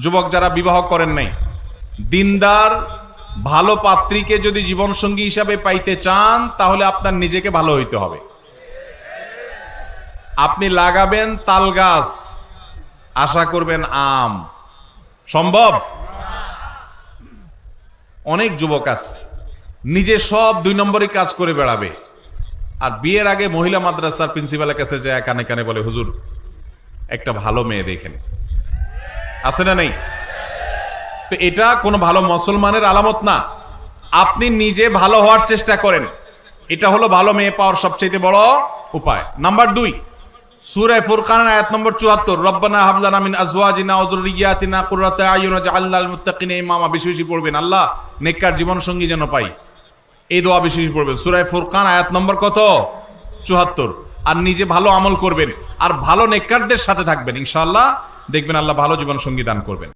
যুবক যারা বিবাহ করেন নাই, দিনদার ভালো পাত্রীকে যদি জীবনসঙ্গী হিসাবে পাইতে চান তাহলে আপনার নিজেকে ভালো হইতে হবে। আপনি লাগাবেন তাল গাছ, আশা করবেন আম, সম্ভব? অনেক যুবক আছে নিজে সব 2 নম্বরই কাজ করে বেড়াবে, আর বিয়ের আগে মহিলা মাদ্রাসার প্রিন্সিপালের কাছে যায় কানে কানে বলে, হুজুর একটা ভালো মেয়ে দেখেন। আছে না নেই? তো এটা কোনো ভালো মুসলমানের আলামত না। আপনি নিজে ভালো হওয়ার চেষ্টা করেন, এটা হলো ভালো মেয়ে পাওয়ার সবচেয়ে বড় উপায়। নাম্বার 2, সূরা ফুরকানের আয়াত নম্বর 74, রব্বানা হাব লানা মিন আজওয়াজিনা ওয়া যুররিয়াতিনা কুররাতা আয়ুন ওয়াজআলনা লিল মুত্তাকিনা ইমামা। বেশি বেশি পড়বেন, আল্লাহ নেককার জীবন সঙ্গী যেন পাই, এই দোয়া বেশি বেশি পড়বেন। সূরা ফুরকান আয়াত নম্বর কত? 74। আর নিজে ভালো আমল করবেন আর ভালো নেককারদের সাথে থাকবেন, ইনশাআল্লাহ দেখবেন আল্লাহ ভালো জীবন সঙ্গী দান করবেন।